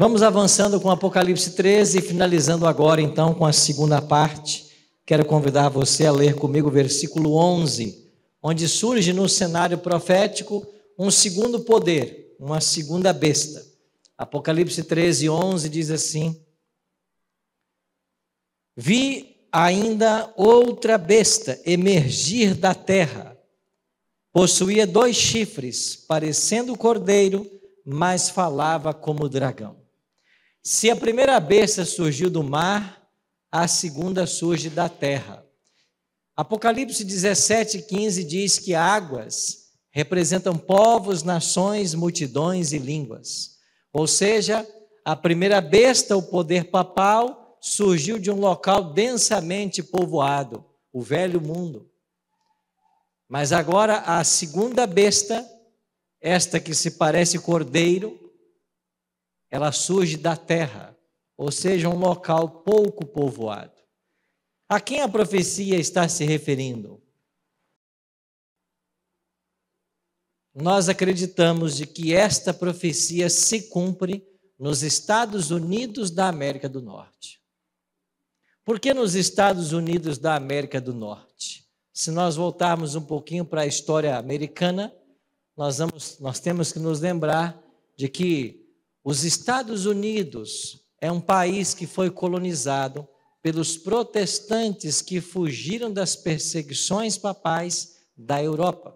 Vamos avançando com Apocalipse 13, finalizando agora então com a segunda parte. Quero convidar você a ler comigo o versículo 11, onde surge no cenário profético um segundo poder, uma segunda besta. Apocalipse 13, 11 diz assim: Vi ainda outra besta emergir da terra. Possuía 2 chifres, parecendo cordeiro, mas falava como dragão. Se a primeira besta surgiu do mar, a segunda surge da terra. Apocalipse 17, 15 diz que águas representam povos, nações, multidões e línguas. Ou seja, a primeira besta, o poder papal, surgiu de um local densamente povoado, o velho mundo. Mas agora a segunda besta, esta que se parece cordeiro, ela surge da terra, ou seja, um local pouco povoado. A quem a profecia está se referindo? Nós acreditamos de que esta profecia se cumpre nos Estados Unidos da América do Norte. Por que nos Estados Unidos da América do Norte? Se nós voltarmos um pouquinho para a história americana, nós temos que nos lembrar de que os Estados Unidos é um país que foi colonizado pelos protestantes que fugiram das perseguições papais da Europa.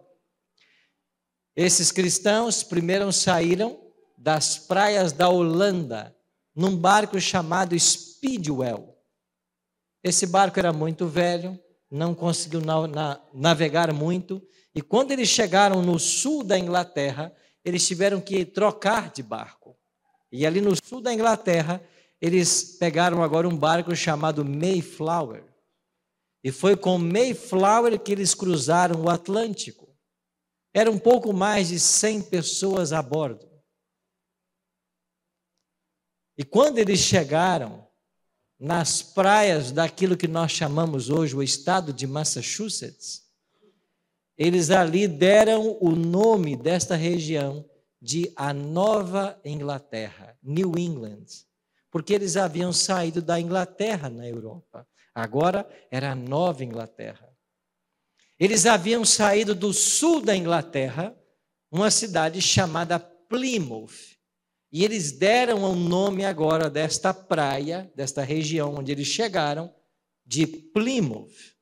Esses cristãos primeiro saíram das praias da Holanda num barco chamado Speedwell. Esse barco era muito velho, não conseguiu navegar muito, e quando eles chegaram no sul da Inglaterra, eles tiveram que trocar de barco. E ali no sul da Inglaterra, eles pegaram agora um barco chamado Mayflower. E foi com Mayflower que eles cruzaram o Atlântico. Era um pouco mais de 100 pessoas a bordo. E quando eles chegaram nas praias daquilo que nós chamamos hoje o estado de Massachusetts, eles ali deram o nome desta região de a Nova Inglaterra, New England, porque eles haviam saído da Inglaterra na Europa. Agora era a Nova Inglaterra. Eles haviam saído do sul da Inglaterra, uma cidade chamada Plymouth, e eles deram o nome agora desta praia, desta região onde eles chegaram, de Plymouth.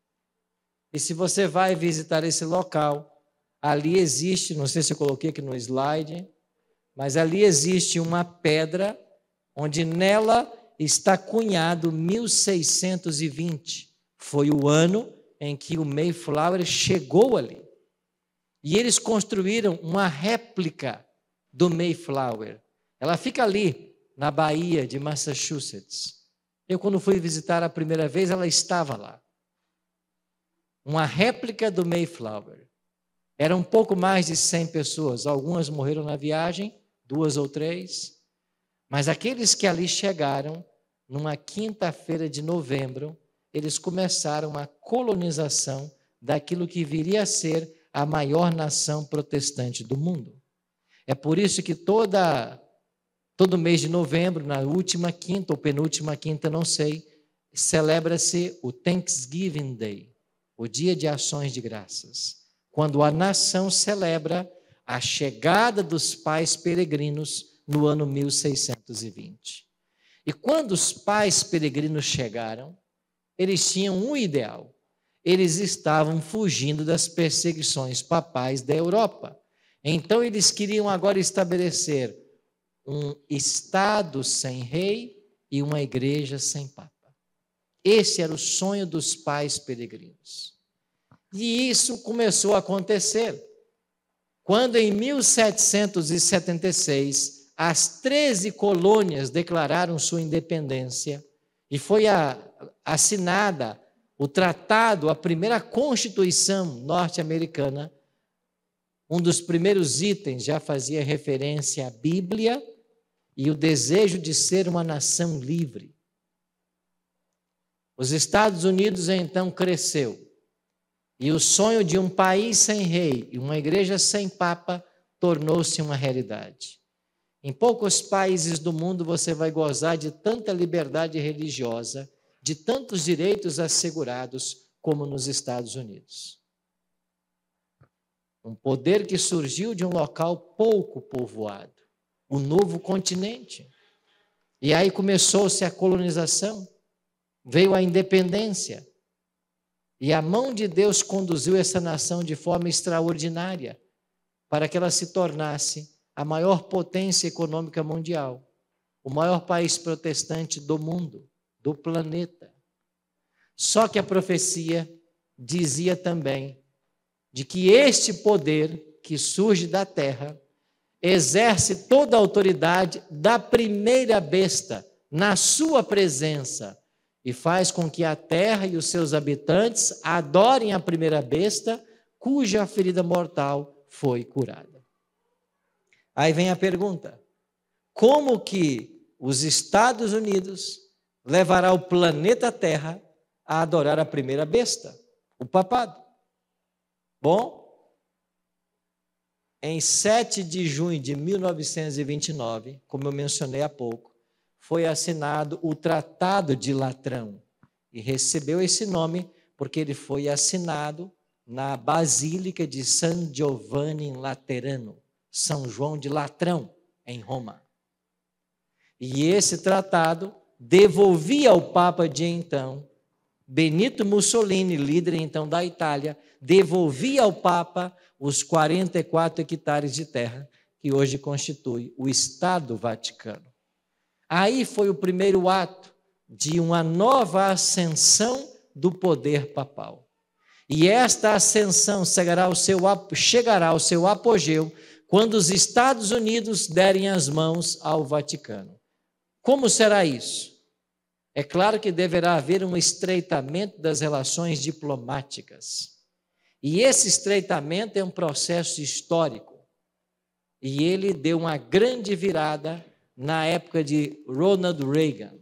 E se você vai visitar esse local, ali existe, não sei se eu coloquei aqui no slide, mas ali existe uma pedra onde nela está cunhado 1620. Foi o ano em que o Mayflower chegou ali. E eles construíram uma réplica do Mayflower. Ela fica ali, na Baía de Massachusetts. Eu, quando fui visitar a primeira vez, ela estava lá. Uma réplica do Mayflower. Era um pouco mais de 100 pessoas. Algumas morreram na viagem, 2 ou 3. Mas aqueles que ali chegaram, numa quinta-feira de novembro, eles começaram a colonização daquilo que viria a ser a maior nação protestante do mundo. É por isso que todo mês de novembro, na última quinta ou penúltima quinta, não sei, celebra-se o Thanksgiving Day, o Dia de Ações de Graças, quando a nação celebra a chegada dos pais peregrinos no ano 1620. E quando os pais peregrinos chegaram, eles tinham um ideal. Eles estavam fugindo das perseguições papais da Europa. Então eles queriam agora estabelecer um estado sem rei e uma igreja sem papa. Esse era o sonho dos pais peregrinos. E isso começou a acontecer quando em 1776 as 13 colônias declararam sua independência e foi assinada o tratado, a primeira Constituição norte-americana. Um dos primeiros itens já fazia referência à Bíblia e o desejo de ser uma nação livre. Os Estados Unidos então cresceu e o sonho de um país sem rei e uma igreja sem papa tornou-se uma realidade. Em poucos países do mundo você vai gozar de tanta liberdade religiosa, de tantos direitos assegurados como nos Estados Unidos. Um poder que surgiu de um local pouco povoado, um novo continente. E aí começou-se a colonização, veio a independência. E a mão de Deus conduziu essa nação de forma extraordinária para que ela se tornasse a maior potência econômica mundial, o maior país protestante do mundo, do planeta. Só que a profecia dizia também de que este poder que surge da terra exerce toda a autoridade da primeira besta na sua presença e faz com que a terra e os seus habitantes adorem a primeira besta cuja ferida mortal foi curada. Aí vem a pergunta: como que os Estados Unidos levará o planeta Terra a adorar a primeira besta, o papado? Bom, em 7 de junho de 1929, como eu mencionei há pouco, foi assinado o Tratado de Latrão, e recebeu esse nome porque ele foi assinado na Basílica de San Giovanni in Laterano, São João de Latrão, em Roma. E esse tratado devolvia ao Papa de então, Benito Mussolini, líder então da Itália, devolvia ao Papa os 44 hectares de terra que hoje constitui o Estado Vaticano. Aí foi o primeiro ato de uma nova ascensão do poder papal. E esta ascensão chegará ao seu apogeu quando os Estados Unidos derem as mãos ao Vaticano. Como será isso? É claro que deverá haver um estreitamento das relações diplomáticas. E esse estreitamento é um processo histórico. E ele deu uma grande virada na época de Ronald Reagan,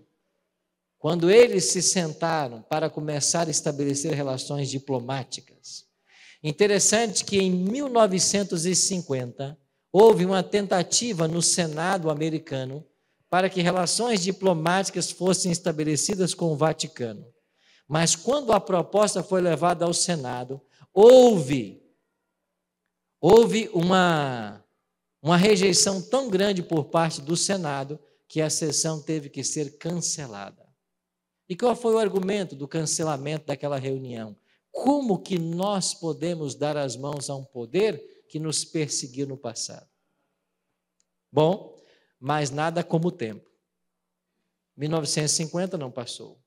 quando eles se sentaram para começar a estabelecer relações diplomáticas. Interessante que em 1950 houve uma tentativa no Senado americano para que relações diplomáticas fossem estabelecidas com o Vaticano. Mas quando a proposta foi levada ao Senado, houve uma rejeição tão grande por parte do Senado que a sessão teve que ser cancelada. E qual foi o argumento do cancelamento daquela reunião? Como que nós podemos dar as mãos a um poder que nos perseguiu no passado? Bom, mas nada como o tempo. 1950 não passou.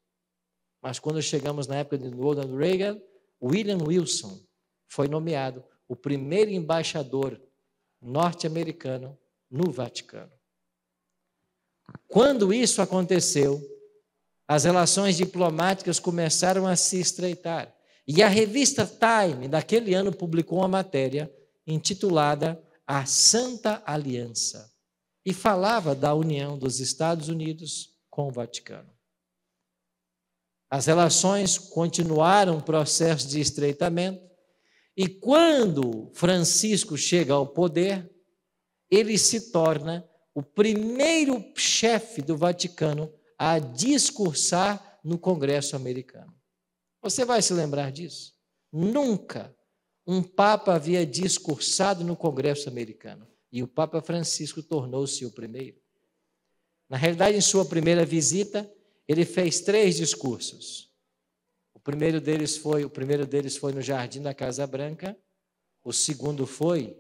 Mas quando chegamos na época de Ronald Reagan, William Wilson foi nomeado o primeiro embaixador norte-americano no Vaticano. Quando isso aconteceu, as relações diplomáticas começaram a se estreitar. E a revista Time, daquele ano, publicou uma matéria intitulada A Santa Aliança, e falava da união dos Estados Unidos com o Vaticano. As relações continuaram o processo de estreitamento, e quando Francisco chega ao poder, ele se torna o primeiro chefe do Vaticano a discursar no Congresso americano. Você vai se lembrar disso? Nunca um Papa havia discursado no Congresso americano, e o Papa Francisco tornou-se o primeiro. Na realidade, em sua primeira visita, ele fez 3 discursos. O primeiro deles foi no Jardim da Casa Branca, o segundo foi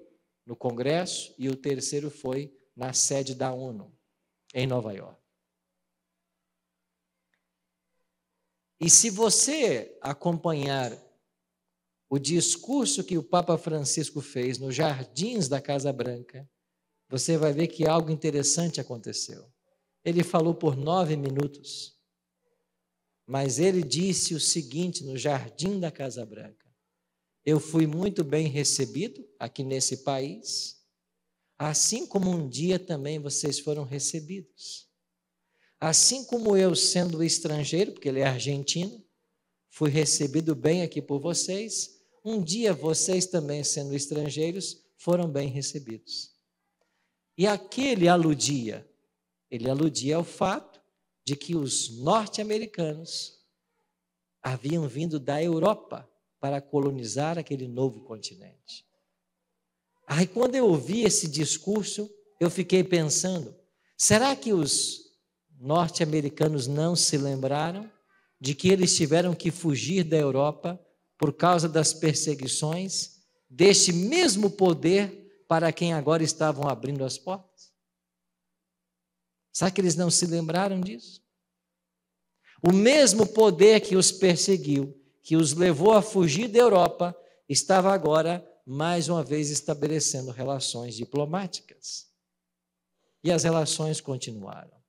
no Congresso e o terceiro foi na sede da ONU, em Nova York. E se você acompanhar o discurso que o Papa Francisco fez nos jardins da Casa Branca, você vai ver que algo interessante aconteceu. Ele falou por 9 minutos, mas ele disse o seguinte no jardim da Casa Branca: eu fui muito bem recebido aqui nesse país, assim como um dia também vocês foram recebidos. Assim como eu, sendo estrangeiro, porque ele é argentino, fui recebido bem aqui por vocês, um dia vocês também, sendo estrangeiros, foram bem recebidos. E a que ele aludia? Ele aludia ao fato de que os norte-americanos haviam vindo da Europa para colonizar aquele novo continente. Aí, quando eu ouvi esse discurso, eu fiquei pensando, será que os norte-americanos não se lembraram de que eles tiveram que fugir da Europa por causa das perseguições deste mesmo poder para quem agora estavam abrindo as portas? Será que eles não se lembraram disso? O mesmo poder que os perseguiu, que os levou a fugir da Europa, estava agora, mais uma vez, estabelecendo relações diplomáticas. E as relações continuaram.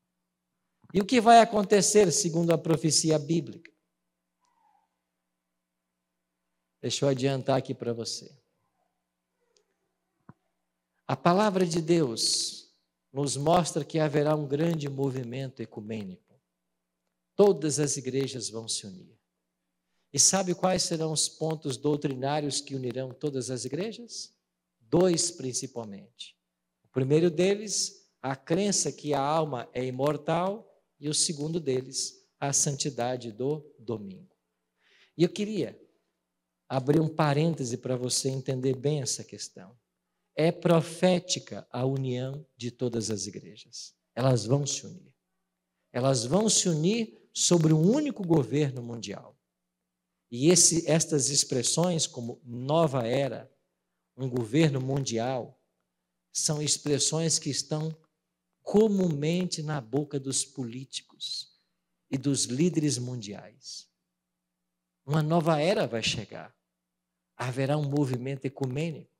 E o que vai acontecer, segundo a profecia bíblica? Deixa eu adiantar aqui para você. A palavra de Deus nos mostra que haverá um grande movimento ecumênico. Todas as igrejas vão se unir. E sabe quais serão os pontos doutrinários que unirão todas as igrejas? 2 principalmente. O primeiro deles, a crença que a alma é imortal, e o segundo deles, a santidade do domingo. E eu queria abrir um parêntese para você entender bem essa questão. É profética a união de todas as igrejas. Elas vão se unir. Elas vão se unir sobre um único governo mundial. E estas expressões como nova era, um governo mundial, são expressões que estão comumente na boca dos políticos e dos líderes mundiais. Uma nova era vai chegar. Haverá um movimento ecumênico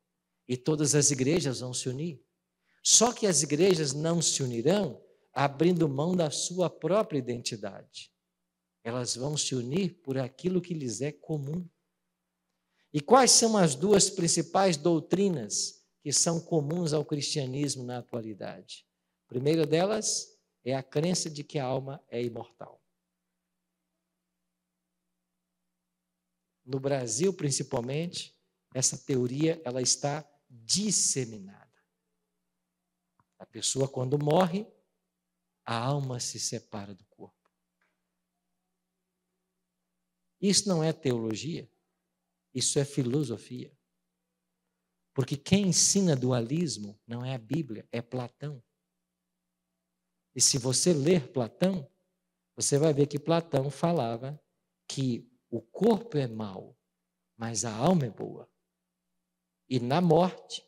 e todas as igrejas vão se unir. Só que as igrejas não se unirão abrindo mão da sua própria identidade. Elas vão se unir por aquilo que lhes é comum. E quais são as 2 principais doutrinas que são comuns ao cristianismo na atualidade? A primeira delas é a crença de que a alma é imortal. No Brasil, principalmente, essa teoria ela está disseminada. A pessoa, quando morre, a alma se separa do corpo. Isso não é teologia, isso é filosofia. Porque quem ensina dualismo não é a Bíblia, é Platão. E se você ler Platão, você vai ver que Platão falava que o corpo é mau, mas a alma é boa. E na morte,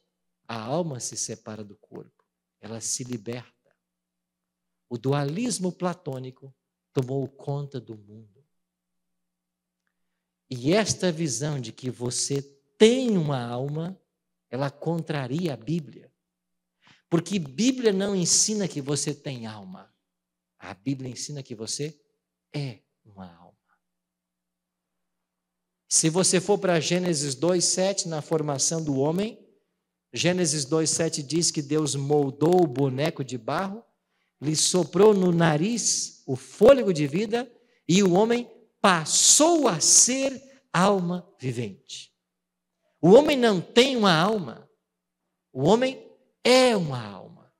a alma se separa do corpo, ela se liberta. O dualismo platônico tomou conta do mundo. E esta visão de que você tem uma alma, ela contraria a Bíblia. Porque Bíblia não ensina que você tem alma. A Bíblia ensina que você é uma alma. Se você for para Gênesis 2:7, na formação do homem, Gênesis 2:7 diz que Deus moldou o boneco de barro, lhe soprou no nariz o fôlego de vida e o homem passou a ser alma vivente. O homem não tem uma alma, o homem é uma alma.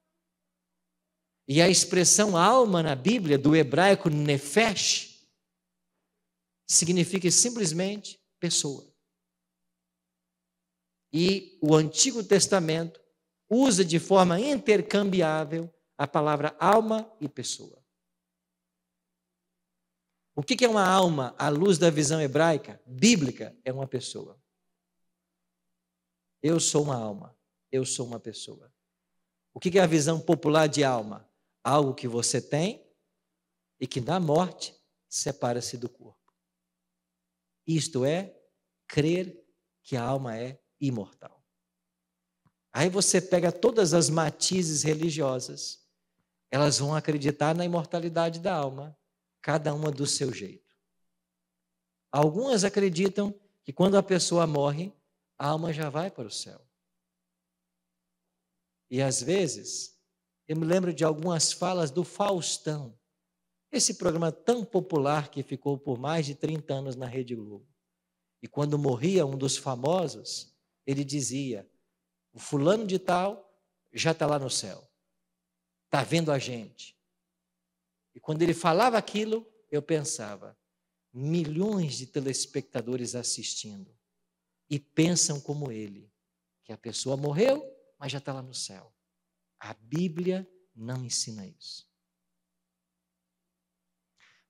E a expressão alma na Bíblia, do hebraico nefesh, significa simplesmente pessoa. E o Antigo Testamento usa de forma intercambiável a palavra alma e pessoa. O que é uma alma à luz da visão hebraica? Bíblica é uma pessoa. Eu sou uma alma, eu sou uma pessoa. O que é a visão popular de alma? Algo que você tem e que na morte separa-se do corpo. Isto é, crer que a alma é imortal. Aí você pega todas as matizes religiosas, elas vão acreditar na imortalidade da alma, cada uma do seu jeito. Algumas acreditam que quando a pessoa morre, a alma já vai para o céu. E às vezes, eu me lembro de algumas falas do Faustão, esse programa tão popular que ficou por mais de 30 anos na Rede Globo. E quando morria um dos famosos, ele dizia, o fulano de tal já está lá no céu. está vendo a gente. E quando ele falava aquilo, eu pensava, milhões de telespectadores assistindo e pensam como ele, que a pessoa morreu, mas já está lá no céu. A Bíblia não ensina isso.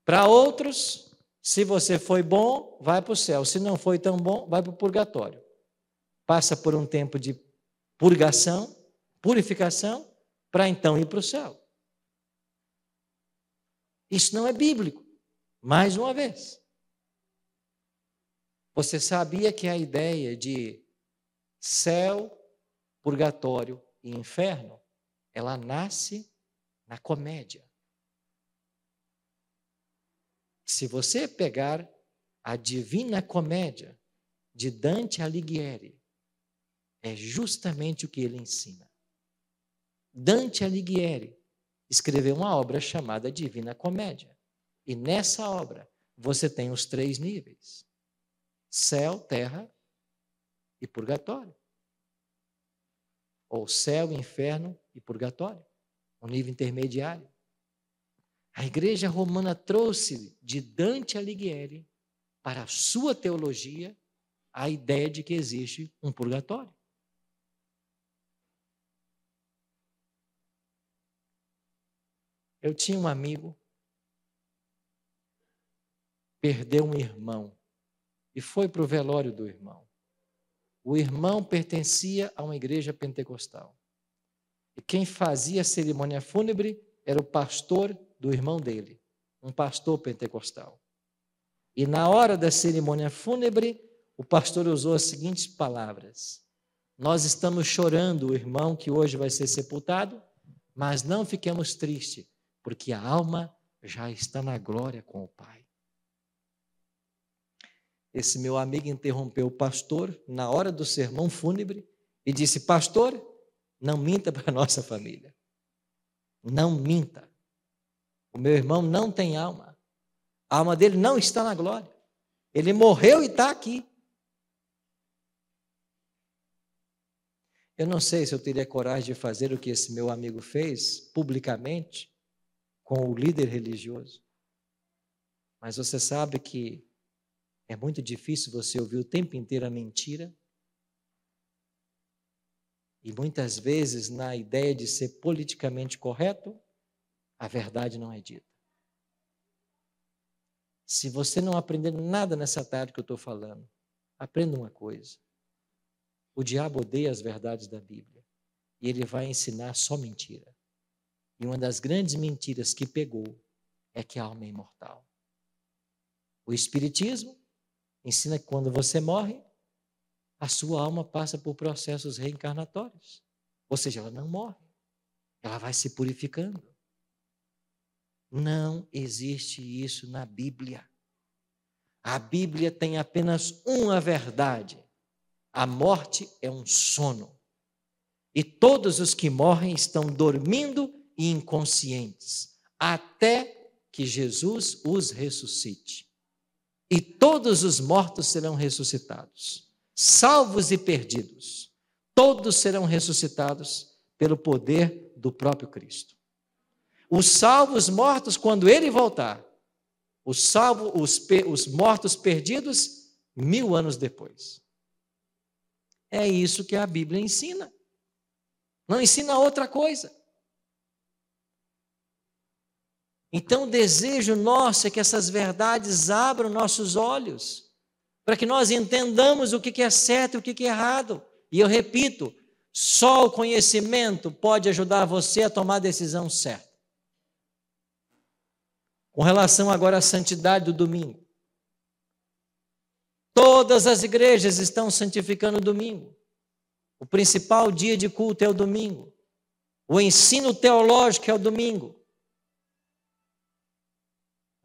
Para outros, se você foi bom, vai para o céu. Se não foi tão bom, vai para o purgatório. Passa por um tempo de purgação, purificação, para então ir para o céu. Isso não é bíblico. Mais uma vez. Você sabia que a ideia de céu, purgatório e inferno, ela nasce na comédia. Se você pegar a Divina Comédia de Dante Alighieri, é justamente o que ele ensina. Dante Alighieri escreveu uma obra chamada Divina Comédia. E nessa obra você tem os 3 níveis: céu, terra e purgatório. Ou céu, inferno e purgatório. Um nível intermediário. A Igreja Romana trouxe de Dante Alighieri para a sua teologia a ideia de que existe um purgatório. Eu tinha um amigo, perdeu um irmão e foi para o velório do irmão. O irmão pertencia a uma igreja pentecostal. E quem fazia a cerimônia fúnebre era o pastor do irmão dele, um pastor pentecostal. E na hora da cerimônia fúnebre, o pastor usou as seguintes palavras: nós estamos chorando o irmão que hoje vai ser sepultado, mas não fiquemos tristes, porque a alma já está na glória com o Pai. Esse meu amigo interrompeu o pastor na hora do sermão fúnebre e disse: pastor, não minta para a nossa família. Não minta. O meu irmão não tem alma. A alma dele não está na glória. Ele morreu e está aqui. Eu não sei se eu teria coragem de fazer o que esse meu amigo fez publicamente com o líder religioso. Mas você sabe que é muito difícil você ouvir o tempo inteiro a mentira. E muitas vezes, na ideia de ser politicamente correto, a verdade não é dita. Se você não aprender nada nessa tarde que eu estou falando, aprenda uma coisa. O diabo odeia as verdades da Bíblia. E ele vai ensinar só mentira. E uma das grandes mentiras que pegou é que a alma é imortal. O Espiritismo ensina que quando você morre, a sua alma passa por processos reencarnatórios. Ou seja, ela não morre. Ela vai se purificando. Não existe isso na Bíblia. A Bíblia tem apenas uma verdade. A morte é um sono. E todos os que morrem estão dormindo e inconscientes, até que Jesus os ressuscite. E todos os mortos serão ressuscitados, salvos e perdidos. Todos serão ressuscitados pelo poder do próprio Cristo. Os salvos mortos, quando ele voltar, os mortos perdidos, 1000 anos depois. É isso que a Bíblia ensina. Não ensina outra coisa. Então, o desejo nosso é que essas verdades abram nossos olhos, para que nós entendamos o que é certo e o que é errado. E eu repito, só o conhecimento pode ajudar você a tomar a decisão certa. Com relação agora à santidade do domingo. Todas as igrejas estão santificando o domingo. O principal dia de culto é o domingo. O ensino teológico é o domingo.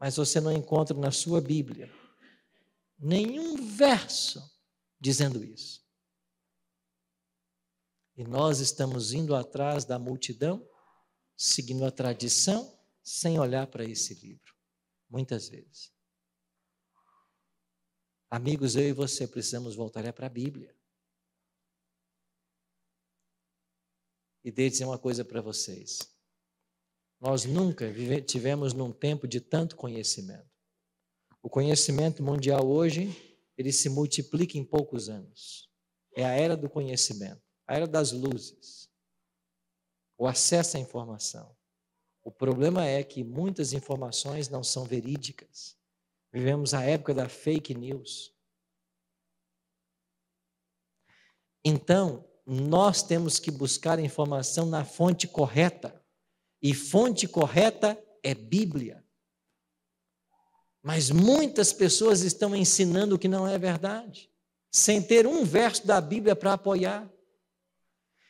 Mas você não encontra na sua Bíblia nenhum verso dizendo isso. E nós estamos indo atrás da multidão, seguindo a tradição, sem olhar para esse livro, muitas vezes. Amigos, eu e você precisamos voltar para a Bíblia. E devo dizer uma coisa para vocês. Nós nunca tivemos num tempo de tanto conhecimento. O conhecimento mundial hoje, ele se multiplica em poucos anos. É a era do conhecimento, a era das luzes, o acesso à informação. O problema é que muitas informações não são verídicas. Vivemos a época da fake news. Então, nós temos que buscar a informação na fonte correta. E fonte correta é Bíblia. Mas muitas pessoas estão ensinando o que não é verdade, sem ter um verso da Bíblia para apoiar.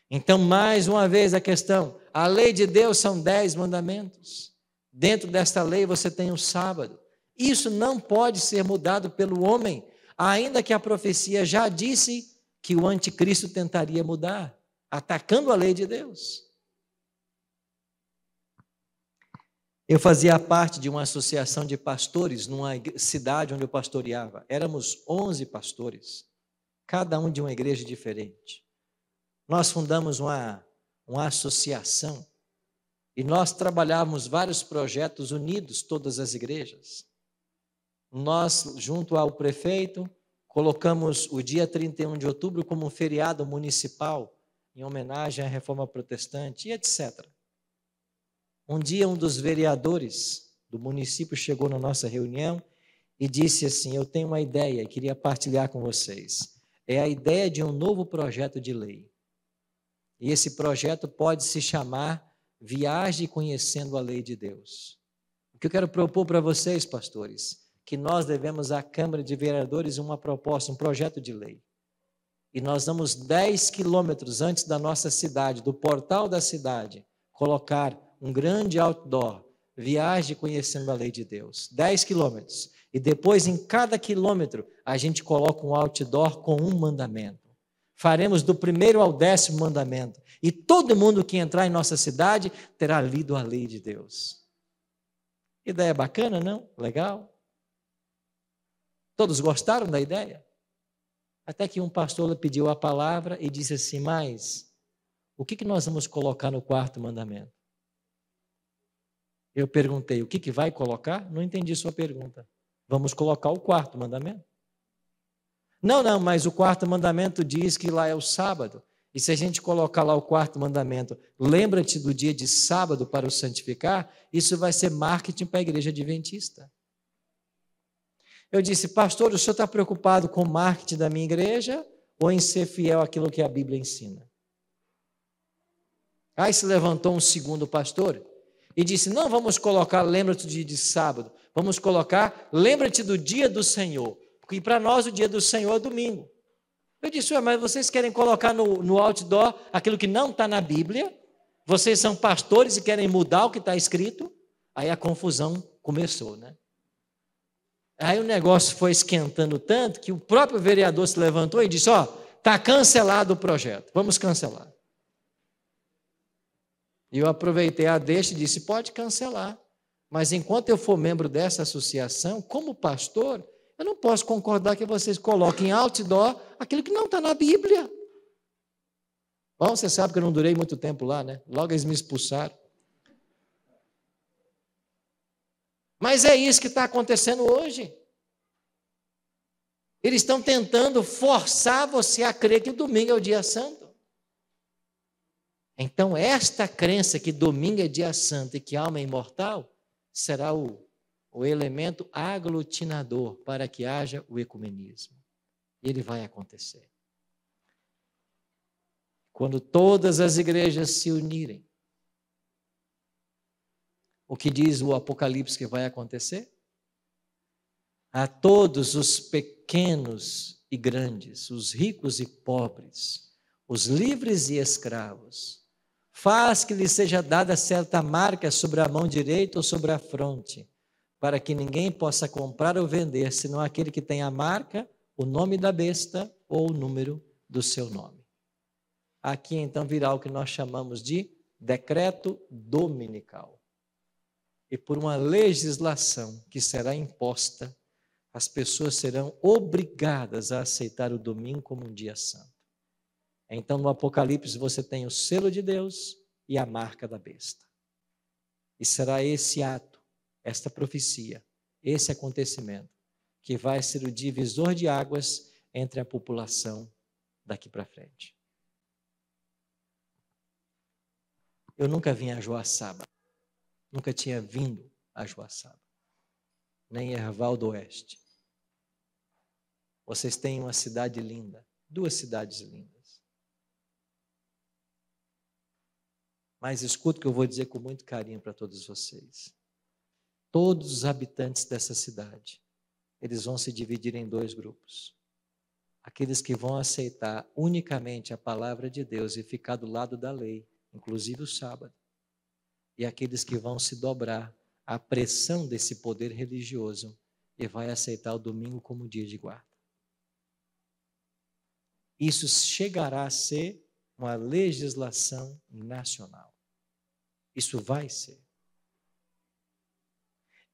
Então, mais uma vez a questão, a lei de Deus são 10 mandamentos. Dentro desta lei você tem o sábado. Isso não pode ser mudado pelo homem, ainda que a profecia já disse que o anticristo tentaria mudar, atacando a lei de Deus. Eu fazia parte de uma associação de pastores numa cidade onde eu pastoreava. Éramos 11 pastores, cada um de uma igreja diferente. Nós fundamos uma associação e nós trabalhávamos vários projetos unidos, todas as igrejas. Nós, junto ao prefeito, colocamos o dia 31 de outubro como um feriado municipal, em homenagem à Reforma Protestante e etc. Um dia, um dos vereadores do município chegou na nossa reunião e disse assim: eu tenho uma ideia, queria partilhar com vocês. É a ideia de um novo projeto de lei. E esse projeto pode se chamar Viagem Conhecendo a Lei de Deus. O que eu quero propor para vocês, pastores, que nós devemos à Câmara de Vereadores uma proposta, um projeto de lei. E nós vamos 10 quilômetros antes da nossa cidade, do portal da cidade, colocar um grande outdoor, Viagem Conhecendo a Lei de Deus. 10 quilômetros. E depois, em cada quilômetro, a gente coloca um outdoor com um mandamento. Faremos do 1º ao 10º mandamento. E todo mundo que entrar em nossa cidade terá lido a lei de Deus. Ideia bacana, não? Legal? Todos gostaram da ideia? Até que um pastor pediu a palavra e disse assim: mas o que nós vamos colocar no 4º mandamento? Eu perguntei: o que vai colocar? Não entendi sua pergunta. Vamos colocar o 4º mandamento. Não, mas o 4º mandamento diz que lá é o sábado. E se a gente colocar lá o 4º mandamento, lembra-te do dia de sábado para o santificar, isso vai ser marketing para a igreja adventista. Eu disse: pastor, o senhor está preocupado com o marketing da minha igreja ou em ser fiel àquilo que a Bíblia ensina? Aí se levantou um segundo pastor e disse: não vamos colocar lembra-te do dia de sábado, vamos colocar lembra-te do dia do Senhor, porque para nós o dia do Senhor é domingo. Eu disse: mas vocês querem colocar no outdoor aquilo que não está na Bíblia? Vocês são pastores e querem mudar o que está escrito? Aí a confusão começou, né? Aí o negócio foi esquentando tanto que o próprio vereador se levantou e disse: está cancelado o projeto, vamos cancelar. E eu aproveitei a deixa e disse: pode cancelar, mas enquanto eu for membro dessa associação, como pastor, eu não posso concordar que vocês coloquem em outdoor aquilo que não está na Bíblia. Bom, você sabe que eu não durei muito tempo lá, né? Logo eles me expulsaram. Mas é isso que está acontecendo hoje. Eles estão tentando forçar você a crer que o domingo é o dia santo. Então, esta crença que domingo é dia santo e que a alma é imortal, será o elemento aglutinador para que haja o ecumenismo. E ele vai acontecer. Quando todas as igrejas se unirem, o que diz o Apocalipse que vai acontecer? A todos os pequenos e grandes, os ricos e pobres, os livres e escravos, faz que lhe seja dada certa marca sobre a mão direita ou sobre a fronte, para que ninguém possa comprar ou vender, senão aquele que tem a marca, o nome da besta ou o número do seu nome. Aqui então virá o que nós chamamos de decreto dominical. E por uma legislação que será imposta, as pessoas serão obrigadas a aceitar o domingo como um dia santo. Então no Apocalipse você tem o selo de Deus e a marca da besta. E será esse ato, esta profecia, esse acontecimento, que vai ser o divisor de águas entre a população daqui para frente. Eu nunca vim a Joaçaba, nunca tinha vindo a Joaçaba, nem Erval do Oeste. Vocês têm uma cidade linda, duas cidades lindas. Mas escuta o que eu vou dizer com muito carinho para todos vocês. Todos os habitantes dessa cidade, eles vão se dividir em dois grupos. Aqueles que vão aceitar unicamente a palavra de Deus e ficar do lado da lei, inclusive o sábado. E aqueles que vão se dobrar à pressão desse poder religioso e vai aceitar o domingo como dia de guarda. Isso chegará a ser uma legislação nacional. Isso vai ser.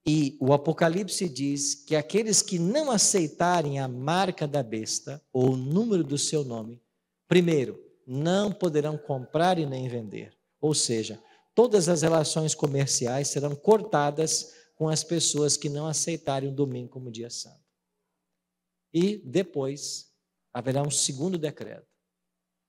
E o Apocalipse diz que aqueles que não aceitarem a marca da besta ou o número do seu nome, primeiro, não poderão comprar e nem vender. Ou seja, todas as relações comerciais serão cortadas com as pessoas que não aceitarem o domingo como dia santo. E depois haverá um segundo decreto.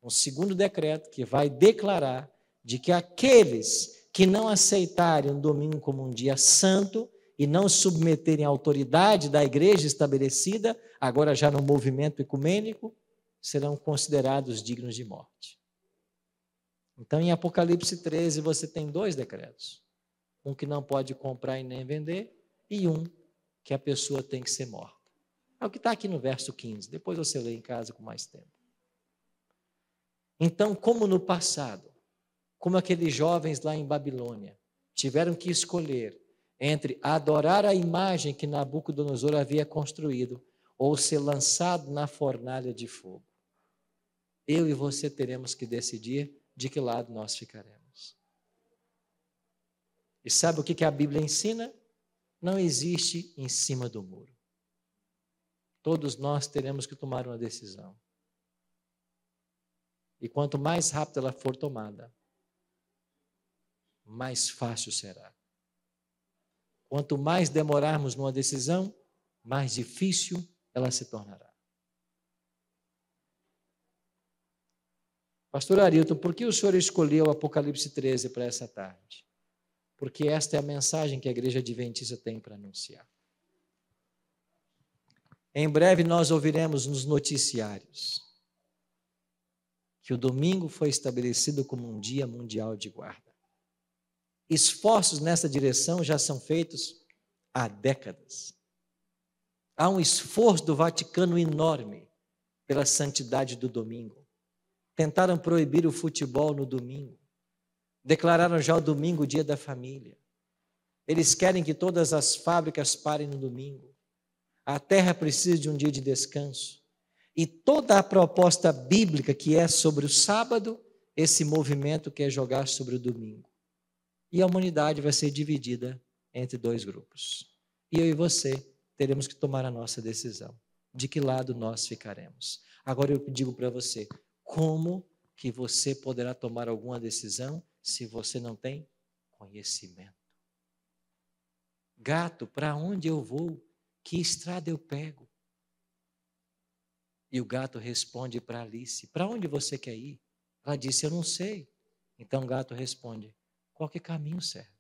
Um segundo decreto que vai declarar de que aqueles que não aceitarem o domingo como um dia santo e não submeterem à autoridade da igreja estabelecida, agora já no movimento ecumênico, serão considerados dignos de morte. Então, em Apocalipse 13, você tem dois decretos. Um que não pode comprar e nem vender, e um que a pessoa tem que ser morta. É o que está aqui no verso 15. Depois você lê em casa com mais tempo. Então, como no passado, como aqueles jovens lá em Babilônia tiveram que escolher entre adorar a imagem que Nabucodonosor havia construído ou ser lançado na fornalha de fogo. Eu e você teremos que decidir de que lado nós ficaremos. E sabe o que a Bíblia ensina? Não existe em cima do muro. Todos nós teremos que tomar uma decisão. E quanto mais rápido ela for tomada, mais fácil será. Quanto mais demorarmos numa decisão, mais difícil ela se tornará. Pastor Arilton, por que o senhor escolheu o Apocalipse 13 para essa tarde? Porque esta é a mensagem que a Igreja Adventista tem para anunciar. Em breve nós ouviremos nos noticiários que o domingo foi estabelecido como um dia mundial de guarda. Esforços nessa direção já são feitos há décadas. Há um esforço do Vaticano enorme pela santidade do domingo. Tentaram proibir o futebol no domingo. Declararam já o domingo o dia da família. Eles querem que todas as fábricas parem no domingo. A terra precisa de um dia de descanso. E toda a proposta bíblica que é sobre o sábado, esse movimento quer jogar sobre o domingo. E a humanidade vai ser dividida entre dois grupos. E eu e você teremos que tomar a nossa decisão. De que lado nós ficaremos? Agora eu digo para você, como que você poderá tomar alguma decisão se você não tem conhecimento? Gato, para onde eu vou? Que estrada eu pego? E o gato responde para Alice, para onde você quer ir? Ela disse, eu não sei. Então o gato responde, qualquer caminho serve.